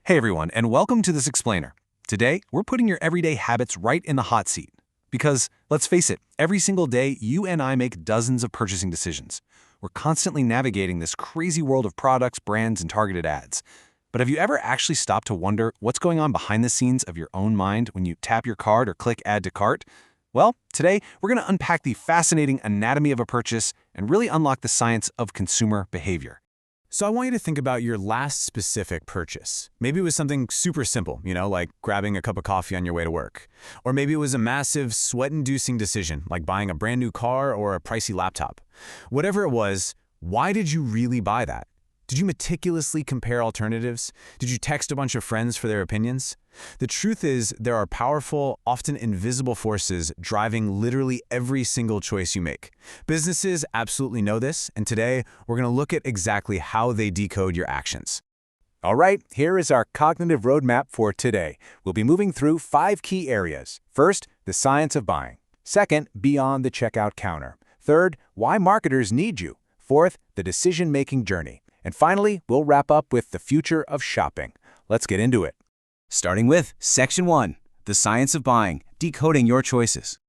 Hey everyone, and welcome to this explainer. Today, we're putting your everyday habits right in the hot seat. Because, let's face it, every single day, you and I make dozens of purchasing decisions. We're constantly navigating this crazy world of products, brands, and targeted ads. But have you ever actually stopped to wonder what's going on behind the scenes of your own mind when you tap your card or click Add to Cart? Well, today, we're going to unpack the fascinating anatomy of a purchase and really unlock the science of consumer behavior. So I want you to think about your last specific purchase. Maybe it was something super simple, like grabbing a cup of coffee on your way to work. Or maybe it was a massive, sweat-inducing decision, like buying a brand new car or a pricey laptop. Whatever it was, why did you really buy that? Did you meticulously compare alternatives? Did you text a bunch of friends for their opinions? The truth is, there are powerful, often invisible forces driving literally every single choice you make. Businesses absolutely know this, and today we're going to look at exactly how they decode your actions. All right, here is our cognitive roadmap for today. We'll be moving through 5 key areas. First, the science of buying. Second, beyond the checkout counter. Third, why marketers need you. Fourth, the decision-making journey. And finally, we'll wrap up with the future of shopping. Let's get into it. Starting with Section 1, the science of buying, decoding your choices.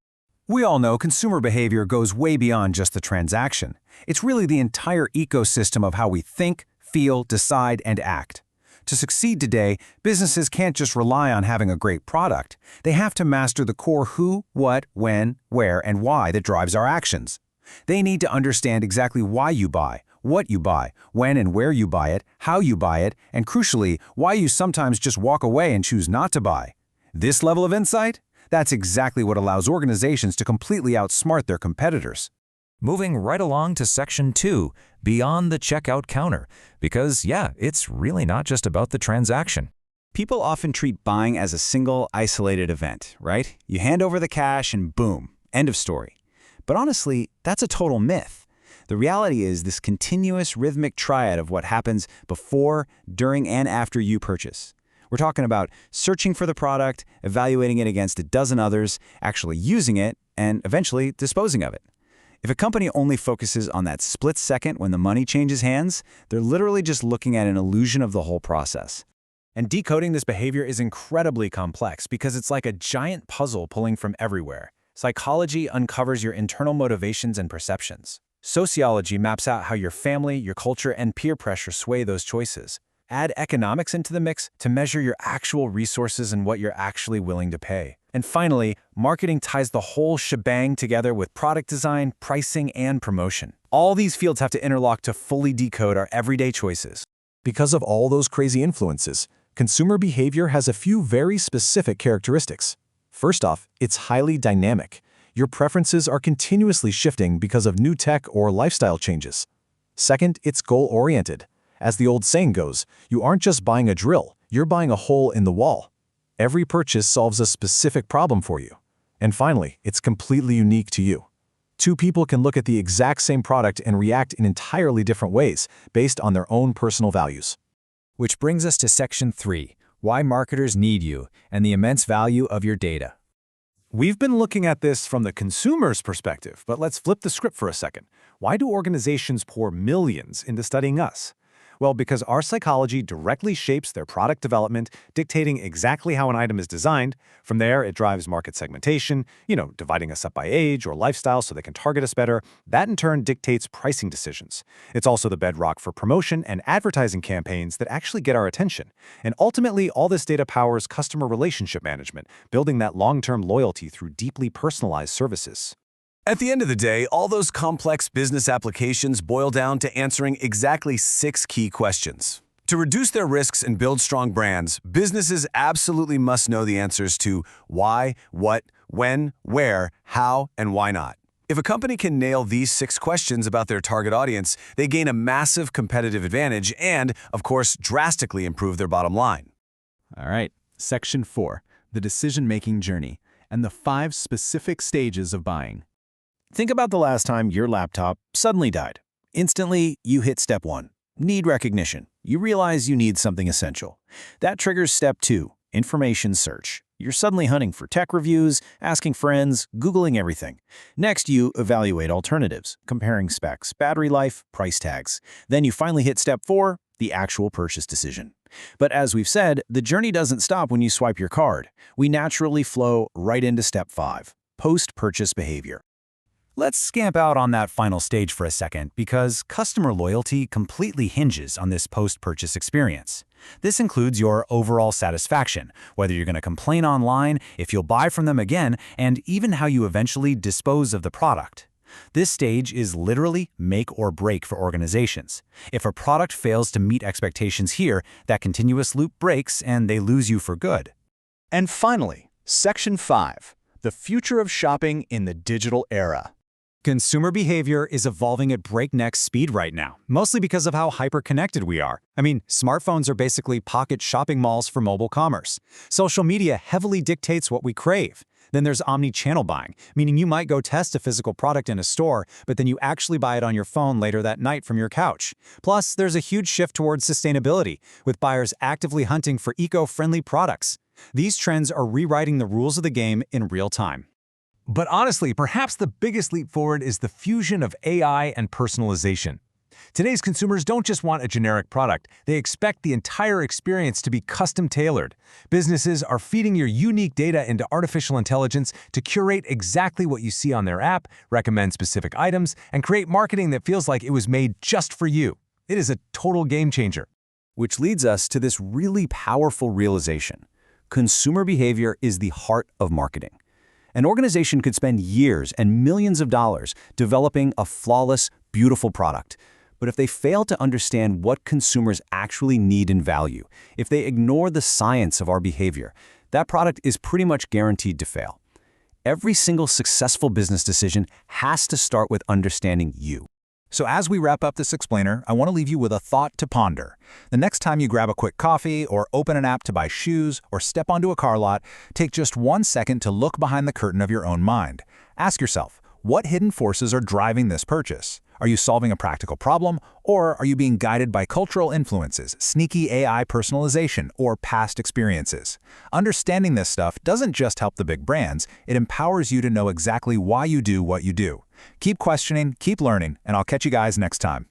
We all know consumer behavior goes way beyond just the transaction. It's really the entire ecosystem of how we think, feel, decide, and act. To succeed today, businesses can't just rely on having a great product. They have to master the core who, what, when, where, and why that drives our actions. They need to understand exactly why you buy, what you buy, when and where you buy it, how you buy it, and crucially, why you sometimes just walk away and choose not to buy. This level of insight? That's exactly what allows organizations to completely outsmart their competitors. Moving right along to Section 2, beyond the checkout counter, because it's really not just about the transaction. People often treat buying as a single, isolated event, right? You hand over the cash and boom, end of story. But honestly, that's a total myth. The reality is this continuous rhythmic triad of what happens before, during, and after you purchase. We're talking about searching for the product, evaluating it against a dozen others, actually using it, and eventually disposing of it. If a company only focuses on that split second when the money changes hands, they're literally just looking at an illusion of the whole process. And decoding this behavior is incredibly complex because it's like a giant puzzle pulling from everywhere. Psychology uncovers your internal motivations and perceptions. Sociology maps out how your family, your culture, and peer pressure sway those choices. Add economics into the mix to measure your actual resources and what you're actually willing to pay. And finally, marketing ties the whole shebang together with product design, pricing, and promotion. All these fields have to interlock to fully decode our everyday choices. Because of all those crazy influences, consumer behavior has a few very specific characteristics. First off, it's highly dynamic. Your preferences are continuously shifting because of new tech or lifestyle changes. Second, it's goal-oriented. As the old saying goes, you aren't just buying a drill, you're buying a hole in the wall. Every purchase solves a specific problem for you. And finally, it's completely unique to you. Two people can look at the exact same product and react in entirely different ways based on their own personal values. Which brings us to Section 3, why marketers need you and the immense value of your data. We've been looking at this from the consumer's perspective, but let's flip the script for a second. Why do organizations pour millions into studying us? Well, because our psychology directly shapes their product development, dictating exactly how an item is designed. From there, it drives market segmentation, dividing us up by age or lifestyle so they can target us better. That in turn dictates pricing decisions. It's also the bedrock for promotion and advertising campaigns that actually get our attention. And ultimately, all this data powers customer relationship management, building that long-term loyalty through deeply personalized services. At the end of the day, all those complex business applications boil down to answering exactly 6 key questions. To reduce their risks and build strong brands, businesses absolutely must know the answers to why, what, when, where, how, and why not. If a company can nail these 6 questions about their target audience, they gain a massive competitive advantage and, of course, drastically improve their bottom line. All right, Section 4, the decision-making journey, and the 5 specific stages of buying. Think about the last time your laptop suddenly died. Instantly, you hit Step 1, need recognition. You realize you need something essential. That triggers Step 2, information search. You're suddenly hunting for tech reviews, asking friends, Googling everything. Next, you evaluate alternatives, comparing specs, battery life, price tags. Then you finally hit Step 4, the actual purchase decision. But as we've said, the journey doesn't stop when you swipe your card. We naturally flow right into step 5, post-purchase behavior. Let's scamp out on that final stage for a second because customer loyalty completely hinges on this post-purchase experience. This includes your overall satisfaction, whether you're going to complain online, if you'll buy from them again, and even how you eventually dispose of the product. This stage is literally make or break for organizations. If a product fails to meet expectations here, that continuous loop breaks and they lose you for good. And finally, Section 5, the future of shopping in the digital era. Consumer behavior is evolving at breakneck speed right now, mostly because of how hyper-connected we are. I mean, smartphones are basically pocket shopping malls for mobile commerce. Social media heavily dictates what we crave. Then there's omni-channel buying, meaning you might go test a physical product in a store, but then you actually buy it on your phone later that night from your couch. Plus, there's a huge shift towards sustainability, with buyers actively hunting for eco-friendly products. These trends are rewriting the rules of the game in real time. But honestly, perhaps the biggest leap forward is the fusion of AI and personalization. Today's consumers don't just want a generic product, they expect the entire experience to be custom-tailored. Businesses are feeding your unique data into artificial intelligence to curate exactly what you see on their app, recommend specific items, and create marketing that feels like it was made just for you. It is a total game changer. Which leads us to this really powerful realization. Consumer behavior is the heart of marketing. An organization could spend years and millions of dollars developing a flawless, beautiful product. But if they fail to understand what consumers actually need and value, if they ignore the science of our behavior, that product is pretty much guaranteed to fail. Every single successful business decision has to start with understanding you. So as we wrap up this explainer, I want to leave you with a thought to ponder. The next time you grab a quick coffee or open an app to buy shoes or step onto a car lot, take just 1 second to look behind the curtain of your own mind. Ask yourself, what hidden forces are driving this purchase? Are you solving a practical problem, or are you being guided by cultural influences, sneaky AI personalization, or past experiences? Understanding this stuff doesn't just help the big brands, it empowers you to know exactly why you do what you do. Keep questioning, keep learning, and I'll catch you guys next time.